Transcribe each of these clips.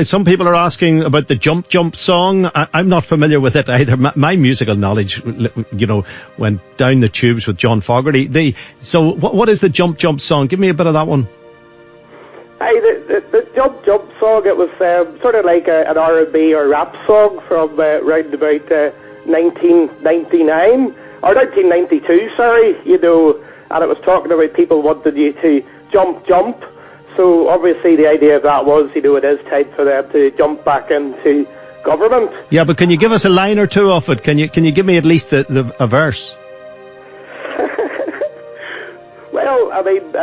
Some people are asking about the Jump Jump song. I'm not familiar with it either. My musical knowledge, went down the tubes with John Fogerty. So what is the Jump Jump song? Give me a bit of that one. The Jump Jump song, it was sort of like an R&B or rap song from around about 1999, or 1992, sorry, and it was talking about people wanting you to jump. So obviously the idea of that was, it is time for them to jump back into government. Yeah, but can you give us a line or two of it? Can you give me at least a verse? Well, I mean,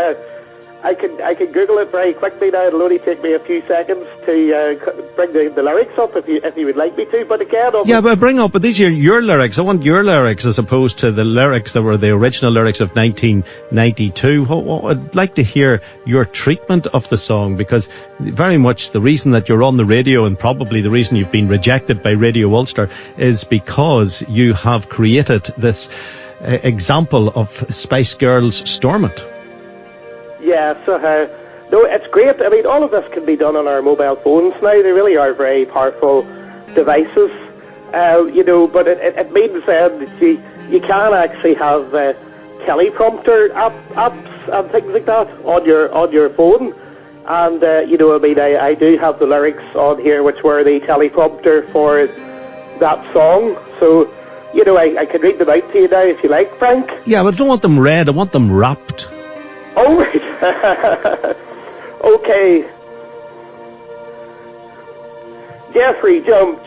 I can Google it very quickly now. It'll only take me a few seconds to bring the lyrics up if you would like me to. But again, but bring up. But these are your lyrics. I want your lyrics as opposed to the lyrics that were the original lyrics of 1992. I'd like to hear your treatment of the song, because very much the reason that you're on the radio, and probably the reason you've been rejected by Radio Ulster, is because you have created this example of Spice Girls Stormont. Yeah, so no, it's great. I mean, all of this can be done on our mobile phones now. They really are very powerful devices, but it means that you can actually have teleprompter apps and things like that on your phone. And, I do have the lyrics on here, which were the teleprompter for that song. So, I can read them out to you now if you like, Frank. Yeah, but I don't want them read. I want them rapped. Oh, right. Okay. Jeffrey, jump.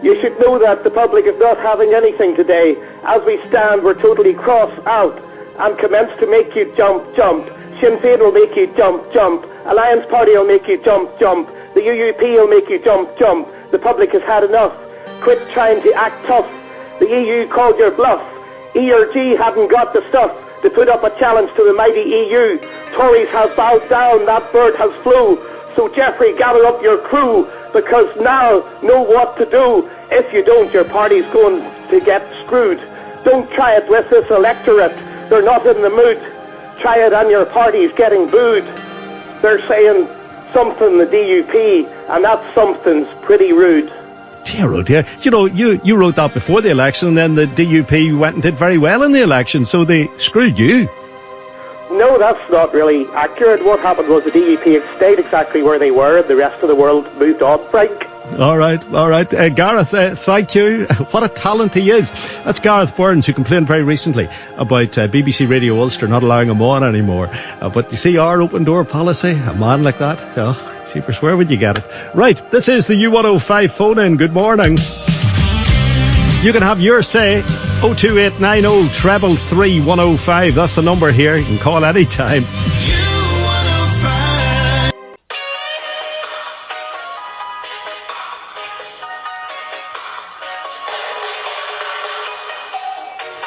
You should know that the public is not having anything today. As we stand, we're totally cross out and commence to make you jump. Sinn Féin will make you jump. Alliance Party will make you jump. The UUP will make you jump. The public has had enough. Quit trying to act tough. The EU called your bluff. ERG hadn't got the stuff to put up a challenge to the mighty EU. Tories have bowed down, that bird has flew. So Jeffrey, gather up your crew, because now know what to do. If you don't, your party's going to get screwed. Don't try it with this electorate. They're not in the mood. Try it and your party's getting booed. They're saying something, the DUP, and that something's pretty rude. Dear, oh dear. You wrote that before the election, and then the DUP went and did very well in the election, so they screwed you. No, that's not really accurate. What happened was the DUP had stayed exactly where they were, and the rest of the world moved on, Frank. All right. Gareth, thank you. What a talent he is. That's Gareth Burns, who complained very recently about BBC Radio Ulster not allowing him on anymore. But you see, our open door policy, a man like that, Jeepers, where would you get it? Right, this is the U105 phone-in. Good morning. You can have your say. 02890 333 105. That's the number here. You can call any time.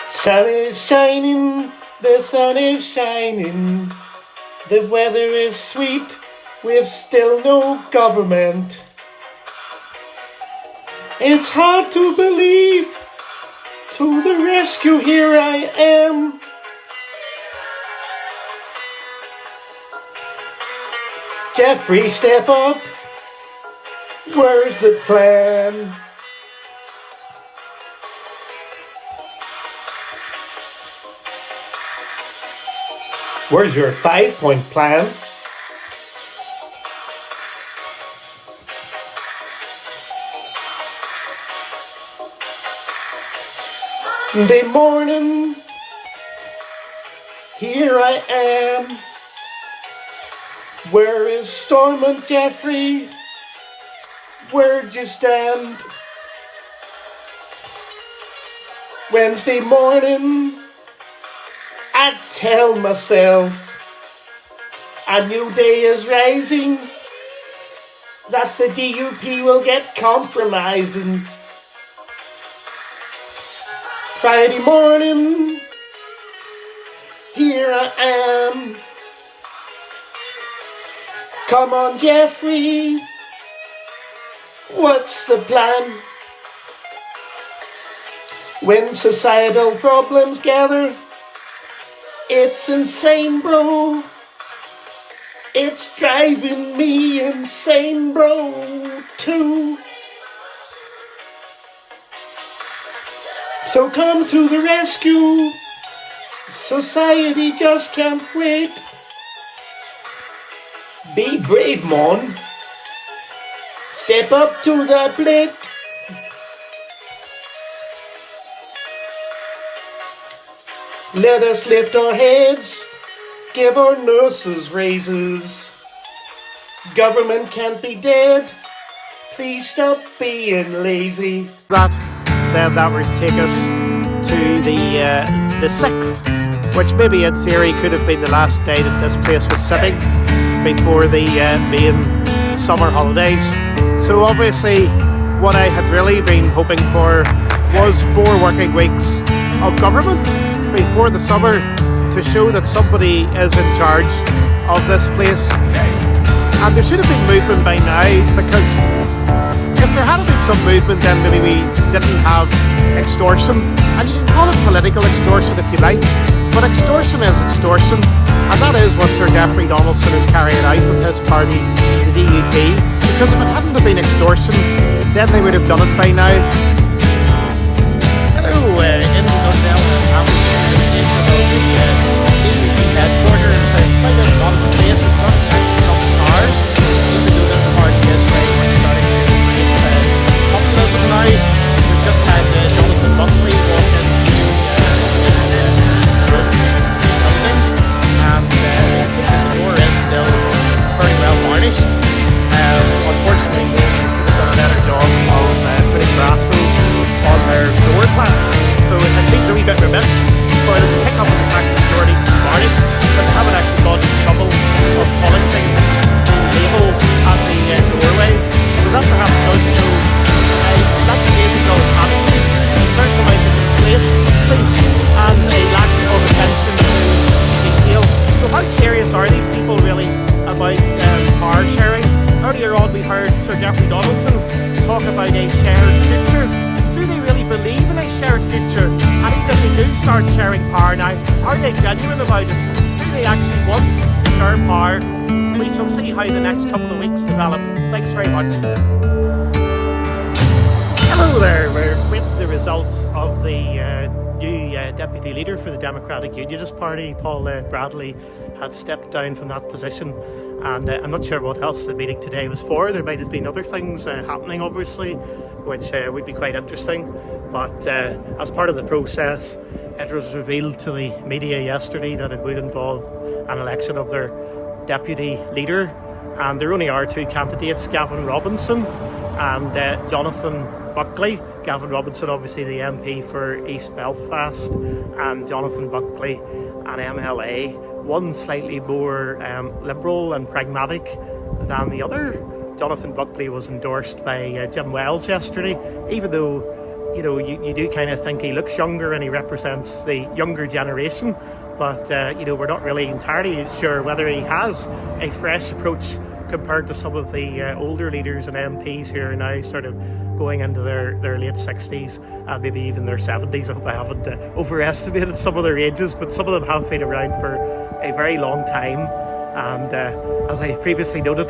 Sun is shining, the sun is shining. The weather is sweet. We've still no government. It's hard to believe. To the rescue, here I am. Jeffrey, step up. Where's the plan? Where's your 5-point plan? Monday morning, here I am. Where is Stormont, Jeffrey? Where'd you stand? Wednesday morning, I tell myself a new day is rising, that the DUP will get compromising. Friday morning, here I am. Come on, Jeffrey, what's the plan? When societal problems gather, it's insane, bro. It's driving me insane, bro, too. So come to the rescue. Society just can't wait. Be brave, mon. Step up to the plate. Let us lift our heads. Give our nurses raises. Government can't be dead. Please stop being lazy. That would take us to the 6th, which maybe in theory could have been the last day that this place was sitting before the main summer holidays. So obviously what I had really been hoping for was 4 working weeks of government before the summer to show that somebody is in charge of this place. And there should have been movement by now, because if there had been some movement, then maybe we didn't have extortion. And you can call it political extortion if you like, but extortion is extortion, and that is what Sir Geoffrey Donaldson is carrying out with his party, the DUP. Because if it hadn't have been extortion, then they would have done it by now. Hello, in the hotel of the DUP headquarters. It's quite a lot of space. It's not exactly some cars, even though this party is very much starting to increase populism now. We've just had Jonathan Buckley walk into the building, and it seems that the door is still very well varnished. Unfortunately, they've done a better job of putting Brasso on their door plan, so it seems a wee bit remiss for them to pick up on the fact that the door needs to be varnished, but they haven't actually gone to the trouble of polishing the label at the doorway. So that perhaps does show that behavioural attitude, a certain amount of complacency, and a lack of attention to detail. So how serious are these people really about car sharing? Earlier on we heard Sir Geoffrey Donaldson talk about a shared future. Do they really believe in a shared future? And even if they do start sharing power now, are they genuine about it? Do they actually want to share power? We shall see how the next couple of weeks develop. Thanks very much. Hello there, we're with the result of the new deputy leader for the Democratic Unionist Party. Paul Bradley had stepped down from that position, and I'm not sure what else the meeting today was for. There might have been other things happening, obviously, which would be quite interesting, but as part of the process, it was revealed to the media yesterday that it would involve an election of their deputy leader, and there only are 2 candidates, Gavin Robinson and Jonathan Buckley. Gavin Robinson, obviously the MP for East Belfast, and Jonathan Buckley, an MLA, one slightly more liberal and pragmatic than the other. Jonathan Buckley was endorsed by Jim Wells yesterday, even though you do kind of think he looks younger and he represents the younger generation, but we're not really entirely sure whether he has a fresh approach compared to some of the older leaders and MPs who are now sort of going into their late 60s and maybe even their 70s. I hope I haven't overestimated some of their ages, but some of them have been around for a very long time. And as I previously noted,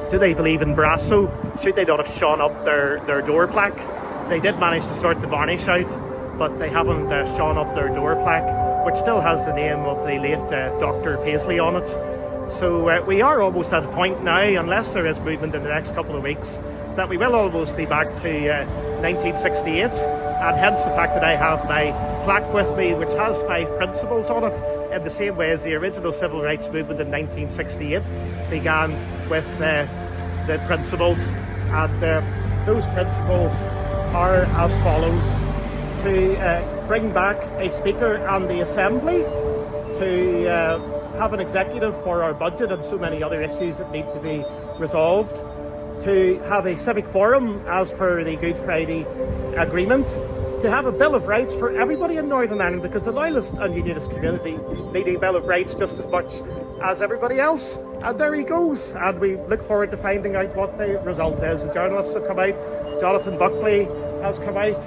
do they believe in Brasso? Should they not have shone up their door plaque? They did manage to sort the varnish out, but they haven't shone up their door plaque, which still has the name of the late Dr. Paisley on it. So we are almost at a point now, unless there is movement in the next couple of weeks, that we will almost be back to 1968, and hence the fact that I have my plaque with me, which has 5 principles on it, in the same way as the original civil rights movement in 1968 began with the principles. And those principles are as follows: to bring back a speaker and the assembly, to have an executive for our budget and so many other issues that need to be resolved, to have a civic forum as per the Good Friday Agreement, to have a Bill of Rights for everybody in Northern Ireland, because the Loyalist and Unionist community need a Bill of Rights just as much as everybody else. And there he goes, and we look forward to finding out what the result is. The journalists have come out, Jonathan Buckley has come out,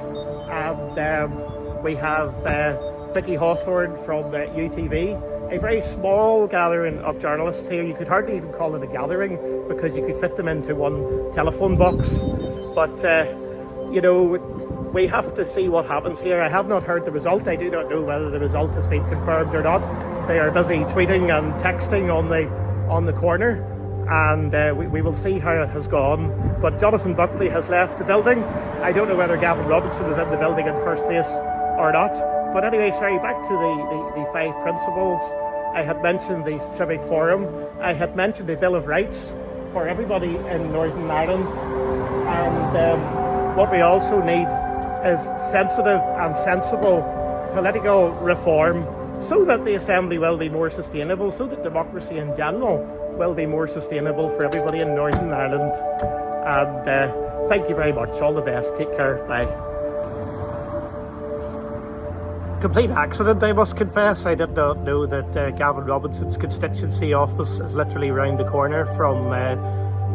and we have Vicky Hawthorne from UTV a very small gathering of journalists here. You could hardly even call it a gathering because you could fit them into one telephone box. But, we have to see what happens here. I have not heard the result. I do not know whether the result has been confirmed or not. They are busy tweeting and texting on the corner, and we will see how it has gone. But Jonathan Buckley has left the building. I don't know whether Gavin Robinson was in the building in the first place or not. But anyway, back to the 5 principles. I had mentioned the Civic Forum. I had mentioned the Bill of Rights for everybody in Northern Ireland. And what we also need is sensitive and sensible political reform so that the Assembly will be more sustainable, so that democracy in general will be more sustainable for everybody in Northern Ireland. And thank you very much. All the best. Take care. Bye. Complete accident, I must confess. I did not know that Gavin Robinson's constituency office is literally around the corner from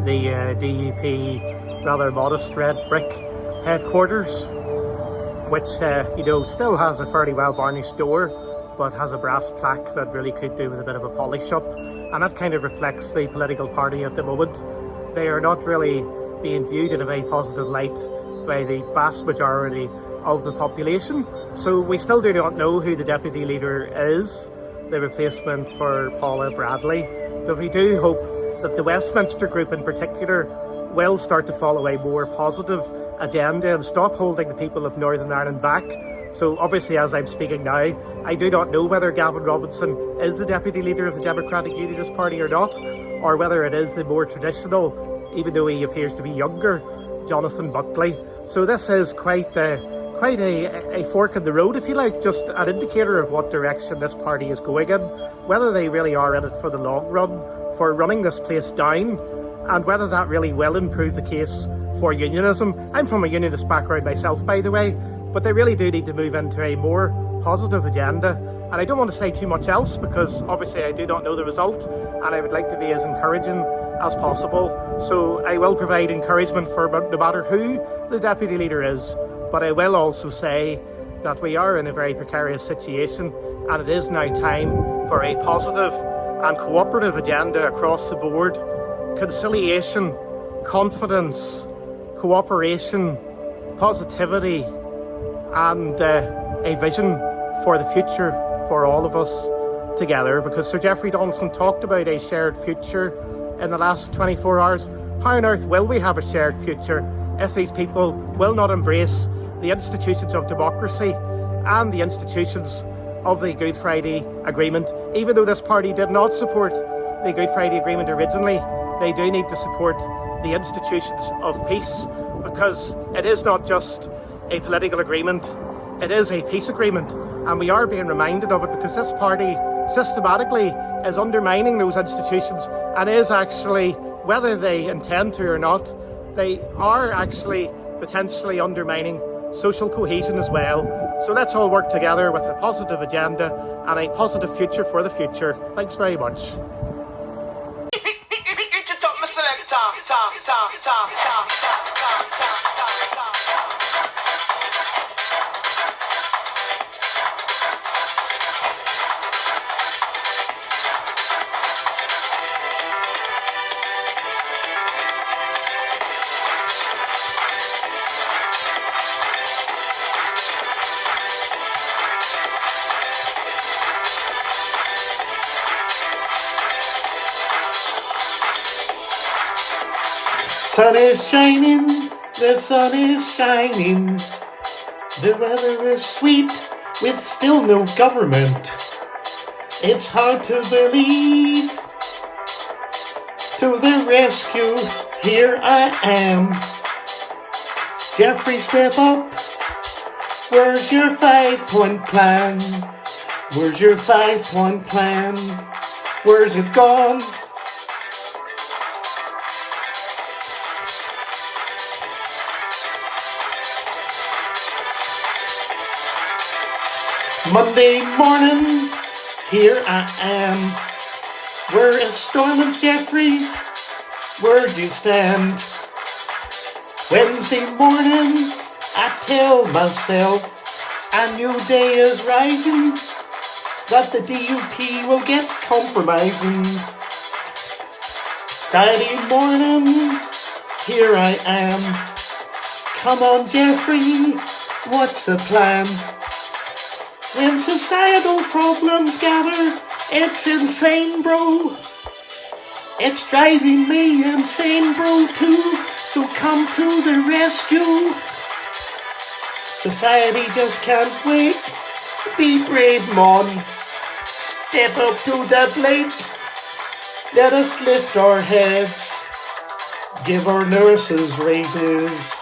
the DUP rather modest red brick headquarters, which still has a fairly well varnished door, but has a brass plaque that really could do with a bit of a polish up, and that kind of reflects the political party at the moment. They are not really being viewed in a very positive light by the vast majority of the population. So we still do not know who the deputy leader is, the replacement for Paula Bradley, but we do hope that the Westminster group in particular will start to follow a more positive agenda and stop holding the people of Northern Ireland back. So obviously, as I'm speaking now, I do not know whether Gavin Robinson is the deputy leader of the Democratic Unionist Party or not, or whether it is the more traditional, even though he appears to be younger, Jonathan Buckley. So this is quite a fork in the road, if you like, just an indicator of what direction this party is going in, whether they really are in it for the long run, for running this place down, and whether that really will improve the case for unionism. I'm from a unionist background myself, by the way, but they really do need to move into a more positive agenda. And I don't want to say too much else because obviously I do not know the result, and I would like to be as encouraging as possible. So I will provide encouragement for no matter who the deputy leader is, but I will also say that we are in a very precarious situation, and it is now time for a positive and cooperative agenda across the board. Conciliation, confidence, cooperation, positivity, and a vision for the future for all of us together. Because Sir Geoffrey Donaldson talked about a shared future in the last 24 hours. How on earth will we have a shared future if these people will not embrace the institutions of democracy and the institutions of the Good Friday Agreement? Even though this party did not support the Good Friday Agreement originally, they do need to support the institutions of peace, because it is not just a political agreement, it is a peace agreement, and we are being reminded of it because this party systematically is undermining those institutions and is actually, whether they intend to or not, they are actually potentially undermining social cohesion as well. So let's all work together with a positive agenda and a positive future for the future. Thanks very much. Sun is shining, the sun is shining. The weather is sweet with still no government. It's hard to believe. To the rescue, here I am. Geoffrey, step up. Where's your 5-point plan? Where's your 5-point plan? Where's it gone? Monday morning, here I am. Where is Stormont Geoffrey? Where do you stand? Wednesday morning, I tell myself a new day is rising. that the DUP will get compromising. Friday morning, here I am. Come on, Jeffrey, what's the plan? When societal problems gather, it's insane, bro. It's driving me insane, bro, too. So come to the rescue. Society just can't wait. Be brave, mon. Step up to the plate. Let us lift our heads. Give our nurses raises.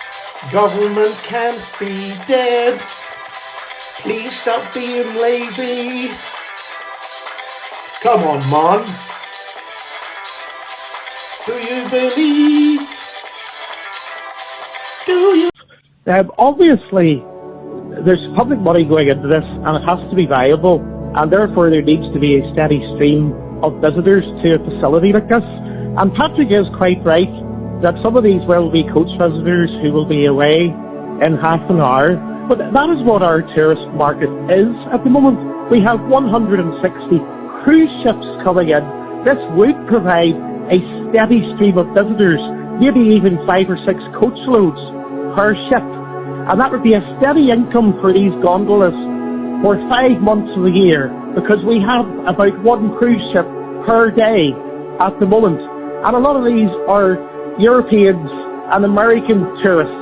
Government can't be dead. Please stop being lazy. Come on, mon. Do you believe? Do you? Obviously, there's public money going into this, and it has to be viable, and therefore there needs to be a steady stream of visitors to a facility like this. And Patrick is quite right that some of these will be coach visitors who will be away in half an hour, but that is what our tourist market is at the moment. We have 160 cruise ships coming in. This would provide a steady stream of visitors, maybe even 5 or 6 coach loads per ship. And that would be a steady income for these gondolas for 5 months of the year, because we have about 1 cruise ship per day at the moment. And a lot of these are Europeans and American tourists.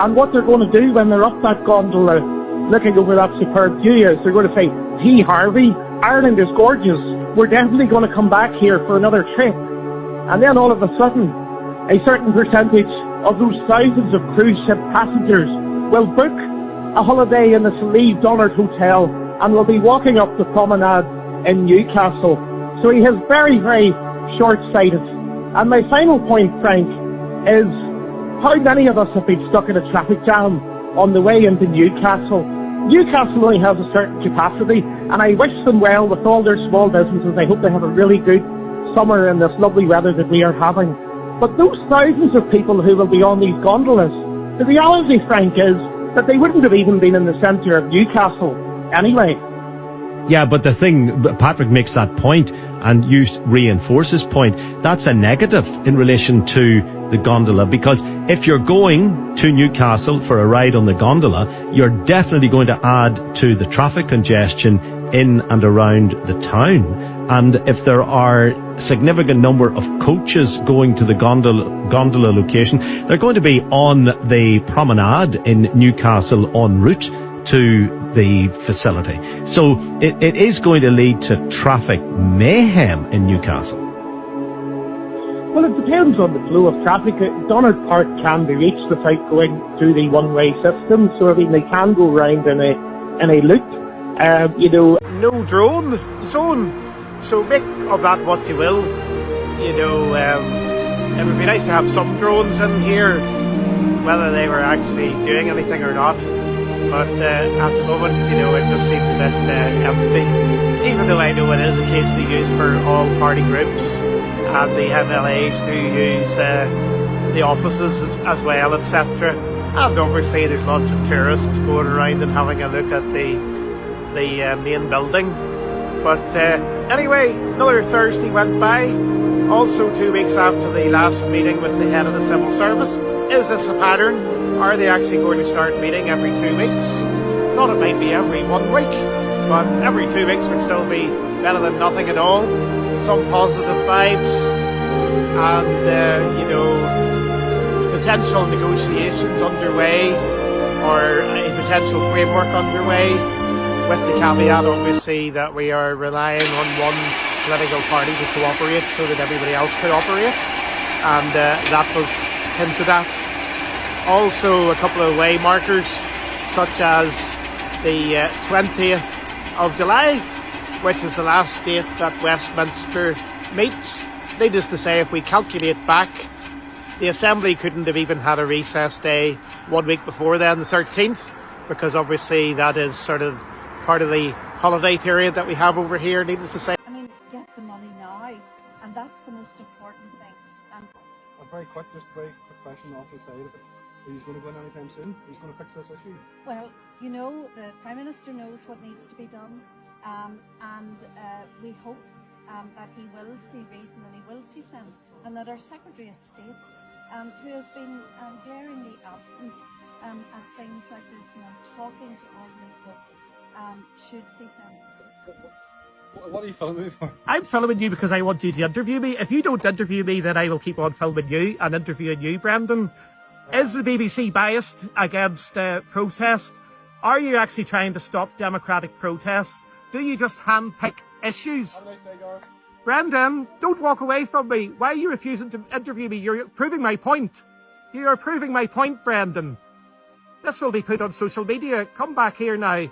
And what they're going to do when they're up that gondola looking over that superb view is they're going to say, gee, Harvey, Ireland is gorgeous. We're definitely going to come back here for another trip. And then all of a sudden, a certain percentage of those thousands of cruise ship passengers will book a holiday in the Saleve Donard Hotel and will be walking up the promenade in Newcastle. So he is very, very short-sighted. And my final point, Frank, is how many of us have been stuck in a traffic jam on the way into Newcastle? Newcastle only has a certain capacity, and I wish them well with all their small businesses. I hope they have a really good summer in this lovely weather that we are having. But those thousands of people who will be on these gondolas, the reality, Frank, is that they wouldn't have even been in the centre of Newcastle anyway. Yeah, but the thing, Patrick makes that point, and you reinforce his point. That's a negative in relation to the gondola, because if you're going to Newcastle for a ride on the gondola, you're definitely going to add to the traffic congestion in and around the town. And if there are a significant number of coaches going to the gondola location, they're going to be on the promenade in Newcastle en route to the facility. So it is going to lead to traffic mayhem in Newcastle. Well, it depends on the flow of traffic. Donard Park can be reached without going through the one-way system, so I mean they can go round in a loop. No drone zone. So make of that what you will. It would be nice to have some drones in here, whether they were actually doing anything or not. But at the moment, it just seems a bit empty. Even though I know it is occasionally used for all party groups, and the MLAs do use the offices as well, etc. And obviously there's lots of tourists going around and having a look at the main building. But anyway, another Thursday went by. Also 2 weeks after the last meeting with the head of the civil service. Is this a pattern? Are they actually going to start meeting every 2 weeks? Thought it might be every 1 week, but every 2 weeks would still be better than nothing at all. Some positive vibes, and potential negotiations underway, or a potential framework underway, with the caveat obviously that we are relying on one political party to cooperate so that everybody else could operate, and that was hinted at. Also a couple of way markers, such as the 20th of July, which is the last date that Westminster meets. Needless to say, if we calculate back, the Assembly couldn't have even had a recess day 1 week before then, the 13th, because obviously that is sort of part of the holiday period that we have over here, needless to say. I mean, get the money now, and that's the most important thing. And a very quick question off the side of it. Are you going to go in anytime soon? Who's going to fix this issue? Well, the Prime Minister knows what needs to be done. and we hope that he will see reason and he will see sense, and that our Secretary of State, who has been glaringly absent at things like this and talking to ordinary folk, should see sense. What are you filming me for? I'm filming you because I want you to interview me. If you don't interview me, then I will keep on filming you and interviewing you, Brendan. Is the BBC biased against protest? Are you actually trying to stop democratic protest? Do you just handpick issues? Brendan, don't walk away from me. Why are you refusing to interview me? You're proving my point. You are proving my point, Brendan. This will be put on social media. Come back here now.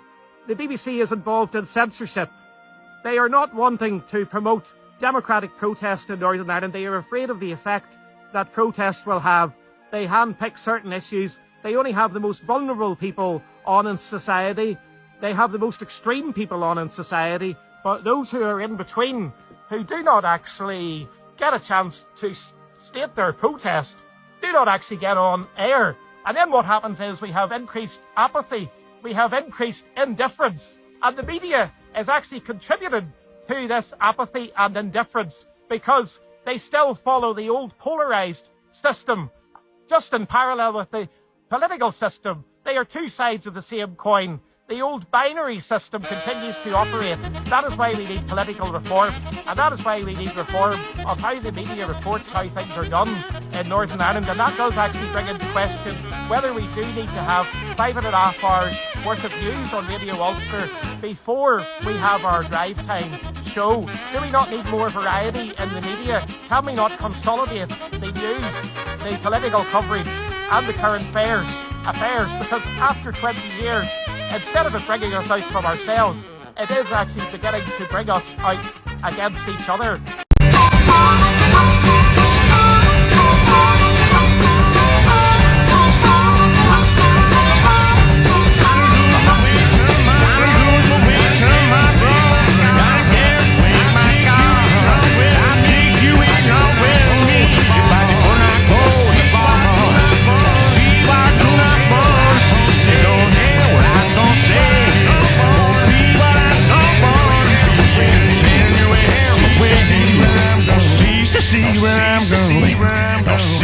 The BBC is involved in censorship. They are not wanting to promote democratic protest in Northern Ireland. They are afraid of the effect that protest will have. They handpick certain issues. They only have the most vulnerable people on in society. They have the most extreme people on in society. But those who are in between, who do not actually get a chance to state their protest, do not actually get on air. And then what happens is we have increased apathy. We have increased indifference. And the media is actually contributing to this apathy and indifference because they still follow the old polarised system, just in parallel with the political system. They are two sides of the same coin. The old binary system continues to operate. That is why we need political reform, and that is why we need reform of how the media reports how things are done in Northern Ireland. And that does actually bring into question whether we do need to have 5.5 hours worth of news on Radio Ulster before we have our drive time show. Do we not need more variety in the media? Can we not consolidate the news, the political coverage and the current affairs? Because after 20 years, instead of it bringing us out from ourselves, it is actually beginning to bring us out against each other. See where I'm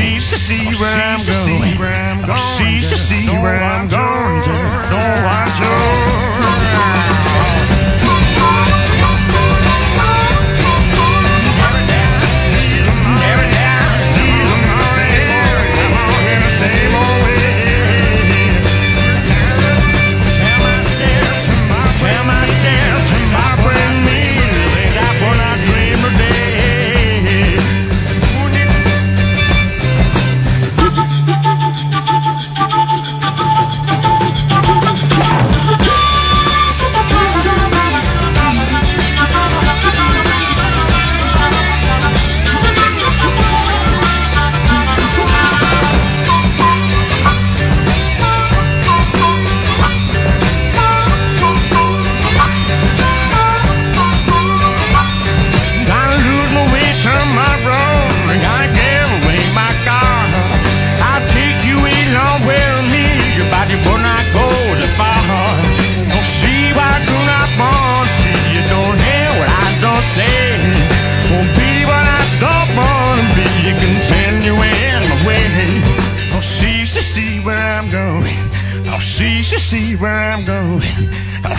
going. Oh,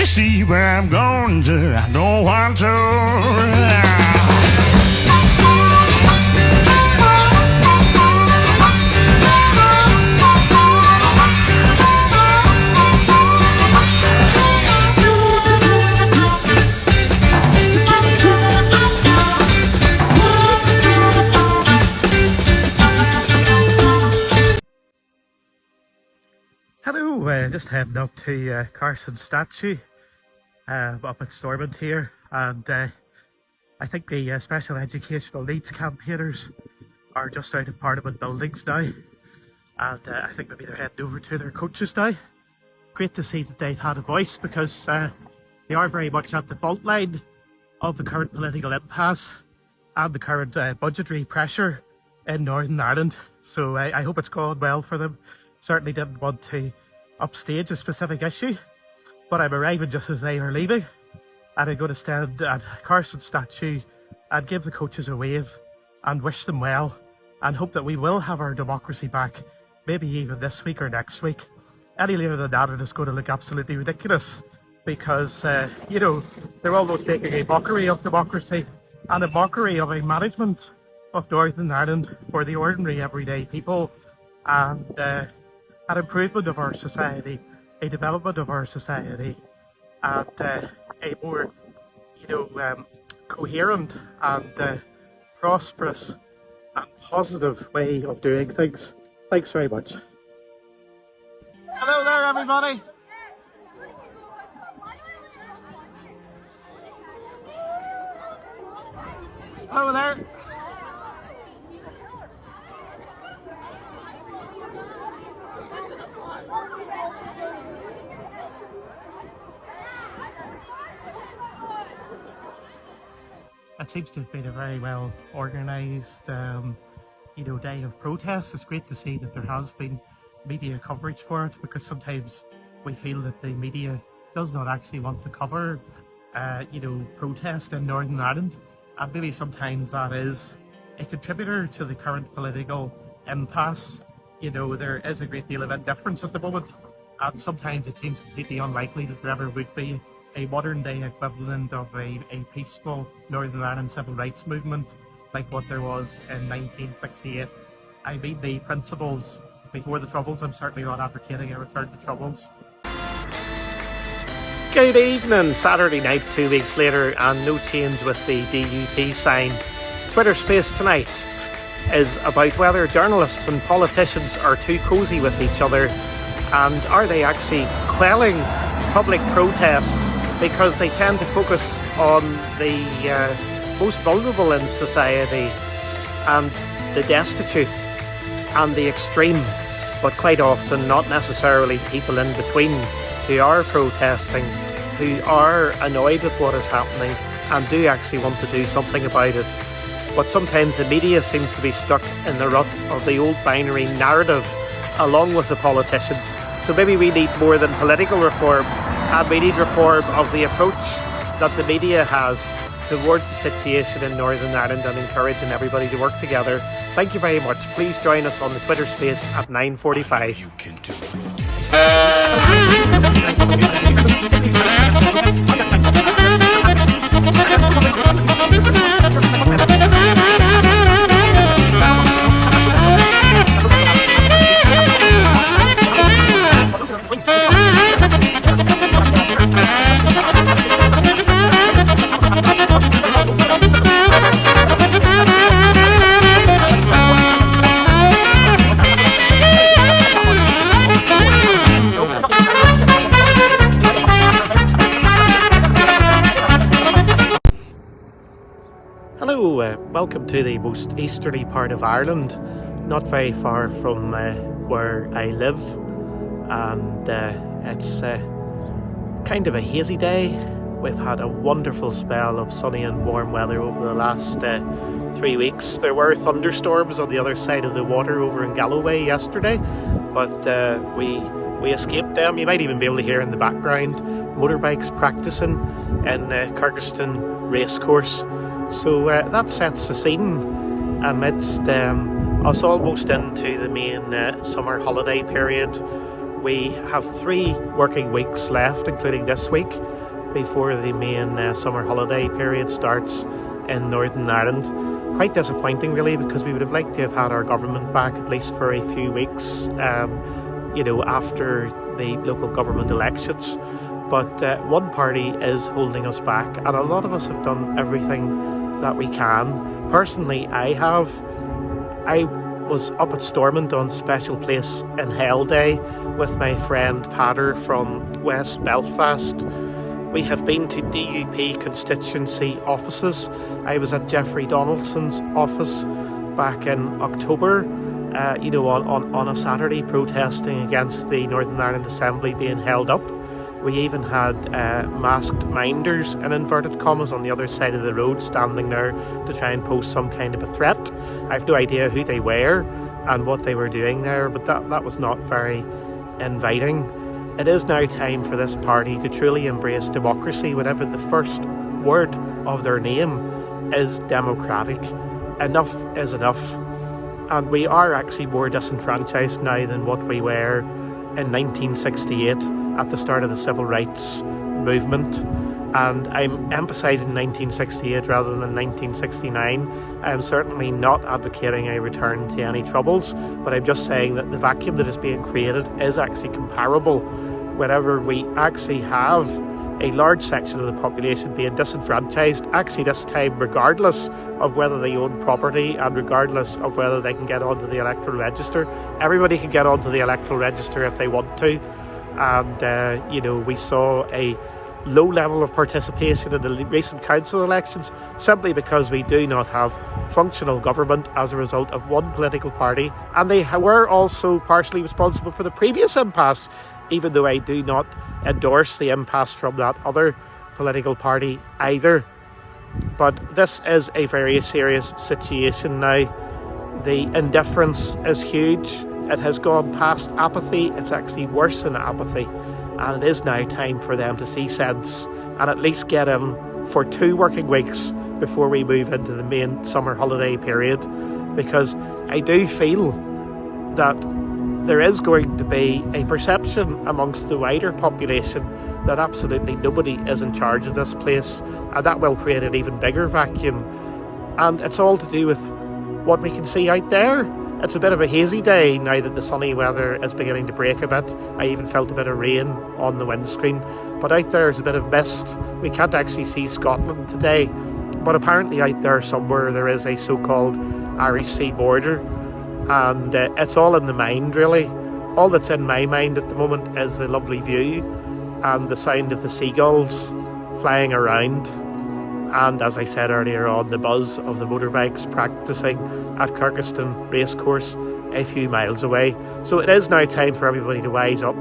see where I'm going to. I don't want to. Just heading up to Carson's statue up at Stormont here, and I think the special educational needs campaigners are just out of Parliament buildings now, and I think maybe they're heading over to their coaches now. Great to see that they've had a voice, because they are very much at the fault line of the current political impasse and the current budgetary pressure in Northern Ireland. So I hope it's gone well for them. Certainly didn't want to upstage a specific issue, but I'm arriving just as they are leaving, and I'd go to stand at Carson's statue and give the coaches a wave and wish them well and hope that we will have our democracy back, maybe even this week or next week. Any later than that, it is going to look absolutely ridiculous because, you know, they're almost making a mockery of democracy and a mockery of a management of Northern Ireland for the ordinary everyday people, and an improvement of our society, a development of our society, and a more, you know, coherent and prosperous and positive way of doing things. Thanks very much. Hello there, everybody. Hello there. It seems to have been a very well organised, you know, day of protest. It's great to see that there has been media coverage for it, because sometimes we feel that the media does not actually want to cover, you know, protest in Northern Ireland, and maybe sometimes that is a contributor to the current political impasse. You know, there is a great deal of indifference at the moment, and sometimes it seems completely unlikely that there ever would be a modern day equivalent of a peaceful Northern Ireland civil rights movement like what there was in 1968. I mean, the principles before the Troubles. I'm certainly not advocating a return to Troubles. Good evening. Saturday night, 2 weeks later, and no change with the DUP sign. Twitter Space tonight is about whether journalists and politicians are too cosy with each other, and are they actually quelling public protest because they tend to focus on the most vulnerable in society and the destitute and the extreme, but quite often not necessarily people in between who are protesting, who are annoyed with what is happening and do actually want to do something about it. But sometimes the media seems to be stuck in the rut of the old binary narrative along with the politicians. So maybe we need more than political reform, and we need reform of the approach that the media has towards the situation in Northern Ireland and encouraging everybody to work together. Thank you very much. Please join us on the Twitter Space at 9:45. Welcome to the most easterly part of Ireland, not very far from where I live, and it's kind of a hazy day. We've had a wonderful spell of sunny and warm weather over the last 3 weeks. There were thunderstorms on the other side of the water over in Galloway yesterday, but we escaped them. You might even be able to hear in the background motorbikes practicing in Kirkeston Racecourse. So that sets the scene amidst us almost into the main summer holiday period. We have 3 working weeks left, including this week, before the main summer holiday period starts in Northern Ireland. Quite disappointing really, because we would have liked to have had our government back at least for a few weeks, you know, after the local government elections. But one party is holding us back, and a lot of us have done everything that we can. Personally, I was up at Stormont on Special Place in Hell Day with my friend Patter from West Belfast. We have been to DUP constituency offices. I was at Jeffrey Donaldson's office back in October, you know, on a Saturday, protesting against the Northern Ireland Assembly being held up. We even had masked minders, in inverted commas, on the other side of the road, standing there to try and pose some kind of a threat. I have no idea who they were and what they were doing there, but that was not very inviting. It is now time for this party to truly embrace democracy, whatever the first word of their name is democratic. Enough is enough. And we are actually more disenfranchised now than what we were in 1968 at the start of the civil rights movement. And I'm emphasising 1968 rather than 1969. I'm certainly not advocating a return to any troubles, but I'm just saying that the vacuum that is being created is actually comparable whenever we actually have a large section of the population being disenfranchised, actually this time regardless of whether they own property and regardless of whether they can get onto the electoral register. Everybody can get onto the electoral register if they want to. And, we saw a low level of participation in the recent council elections simply because we do not have functional government as a result of one political party, and they were also partially responsible for the previous impasse, even though I do not endorse the impasse from that other political party either. But this is a very serious situation now. The indifference is huge. It has gone past apathy. It's actually worse than apathy. And it is now time for them to see sense and at least get in for 2 working weeks before we move into the main summer holiday period. Because I do feel that there is going to be a perception amongst the wider population that absolutely nobody is in charge of this place, and that will create an even bigger vacuum. And it's all to do with what we can see out there. It's a bit of a hazy day now that the sunny weather is beginning to break a bit. I even felt a bit of rain on the windscreen, but out there's a bit of mist. We can't actually see Scotland today, but apparently out there somewhere there is a so-called Irish Sea border, and it's all in the mind really. All that's in my mind at the moment is the lovely view and the sound of the seagulls flying around, and as I said earlier on, the buzz of the motorbikes practicing at Kirkeston Racecourse a few miles away. So it is now time for everybody to wise up.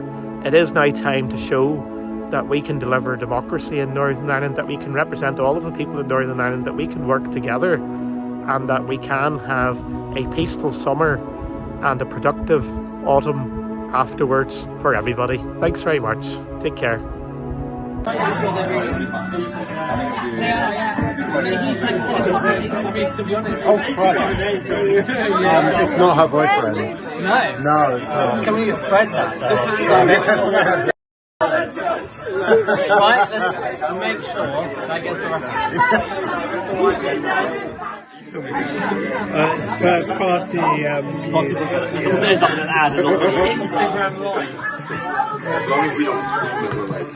It is now time to show that we can deliver democracy in Northern Ireland, that we can represent all of the people in Northern Ireland, that we can work together, and that we can have a peaceful summer and a productive autumn afterwards for everybody. Thanks very much. Take care. Oh, Christ. It's not her boyfriend. No. No, it's not. Can we spread that? Right, let's make sure that gets It's for party. It's also ends up in an ad and also Instagram Live. As long as we don't scream it, we're like.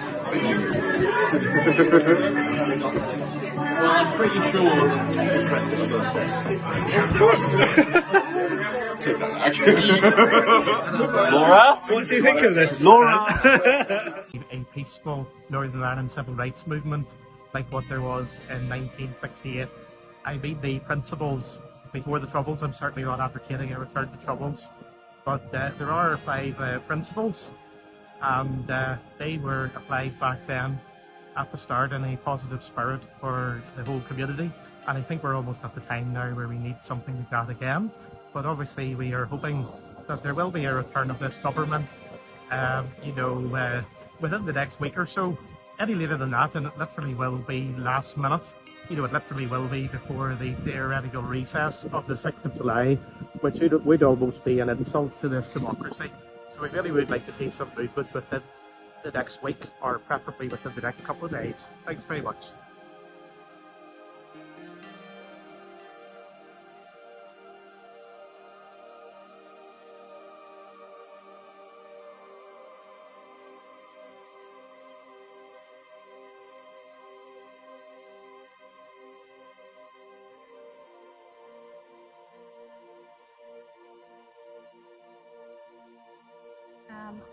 Well, I'm pretty sure. Laura? What do you think of this? Laura! A peaceful Northern Ireland civil rights movement like what there was in 1968. I mean, the principles before the Troubles. I'm certainly not advocating a return to Troubles, but there are 5 principles, and they were applied back then at the start in a positive spirit for the whole community. And I think we're almost at the time now where we need something like that again. But obviously we are hoping that there will be a return of this government, within the next week or so. Any later than that, and it literally will be last minute. It literally will be before the theoretical recess of the 6th of July, which would almost be an insult to this democracy. So we really would like to see some movement within the next week, or preferably within the next couple of days. Thanks very much.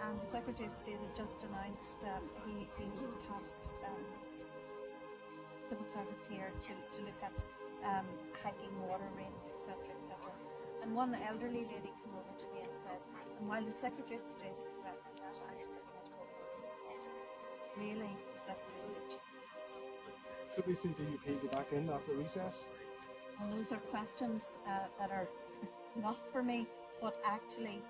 And the Secretary of State had just announced he tasked civil servants here to look at hiking water rates, etc., etc. And one elderly lady came over to me and said, and while the Secretary of State is threatening that, I'm sitting at home. Really, the Secretary of State. Could we see DUP go back in after recess? Well, those are questions that are not for me, but actually,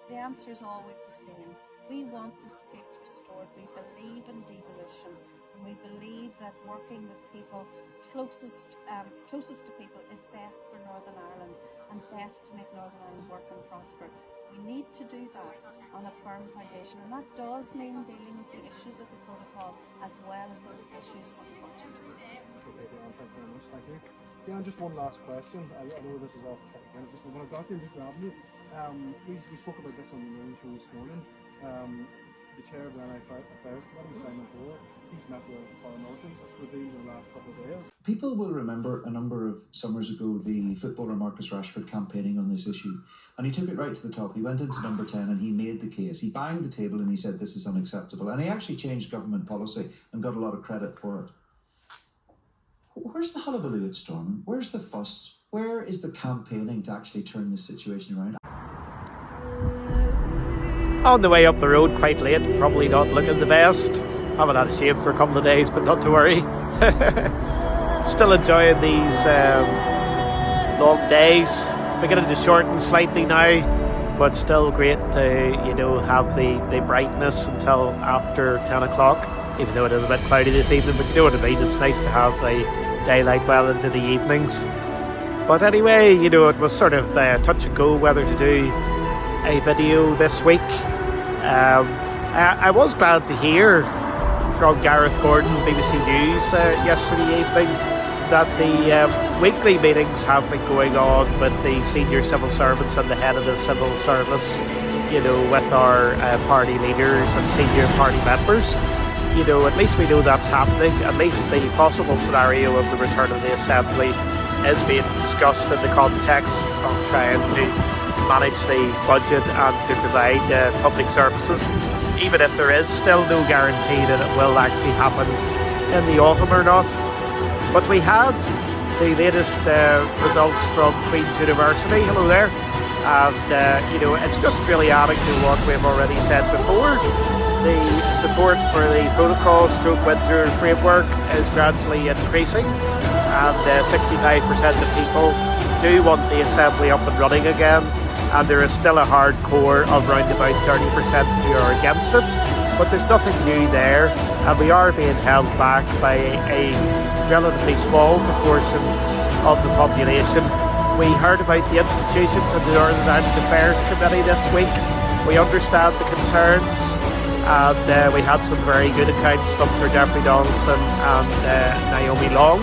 the answer is always the same. We want this place restored. We believe in devolution, and we believe that working with people closest to people is best for Northern Ireland and best to make Northern Ireland work and prosper. We need to do that on a firm foundation, and that does mean dealing with the issues of the protocol as well as those issues of the budget. Okay, Diane, thank you very much. Thank you. Diane, just one last question. I know this is off the top again. Just when I got you, we spoke about this on the morning show this morning. The chair of the NI Affairs Committee, Simon Hoare, he's met with paramilitaries. That's revealed in the last couple of days. People will remember a number of summers ago the footballer Marcus Rashford campaigning on this issue, and he took it right to the top. He went into number 10 and he made the case. He banged the table and he said this is unacceptable, and he actually changed government policy and got a lot of credit for it. Where's the hullabaloo at Stormont? Where's the fuss? Where is the campaigning to actually turn this situation around? On the way up the road quite late, probably not looking the best. Haven't had a shave for a couple of days, but not to worry. Still enjoying these long days. Beginning to shorten slightly now, but still great to have the brightness until after 10 o'clock, even though it is a bit cloudy this evening, but you know what I mean, it's nice to have the daylight well into the evenings. But anyway, it was sort of touch and go whether to do a video this week. I was glad to hear from Gareth Gordon, BBC News, yesterday evening that the weekly meetings have been going on with the senior civil servants and the head of the civil service, with our party leaders and senior party members. At least we know that's happening. At least the possible scenario of the return of the Assembly is being discussed in the context of trying to manage the budget and to provide public services, even if there is still no guarantee that it will actually happen in the autumn or not. But we had the latest results from Queen's University. Hello there. And, it's just really adding to what we've already said before. The support for the protocol/Windsor framework is gradually increasing, and 65% of people do want the Assembly up and running again, and there is still a hard core of round about 30% who are against it. But there's nothing new there, and we are being held back by a relatively small proportion of the population. We heard about the institutions of the Northern Ireland Affairs Committee this week. We understand the concerns, and we had some very good accounts from Sir Geoffrey Donaldson and Naomi Long.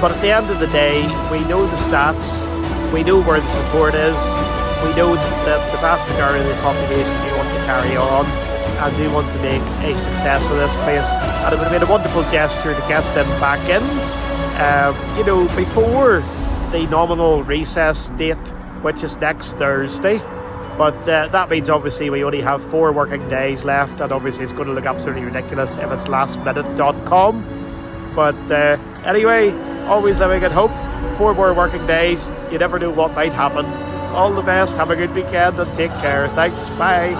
But at the end of the day, we know the stats, we know where the support is, we know that the vast majority of the population do want to carry on and do want to make a success of this place, and it would have been a wonderful gesture to get them back in, before the nominal recess date, which is next Thursday. But that means obviously we only have 4 working days left, and obviously it's going to look absolutely ridiculous if it's lastminute.com. But anyway, always living in hope. 4 more working days, you never know what might happen. All the best, have a good weekend and take care. Thanks, bye.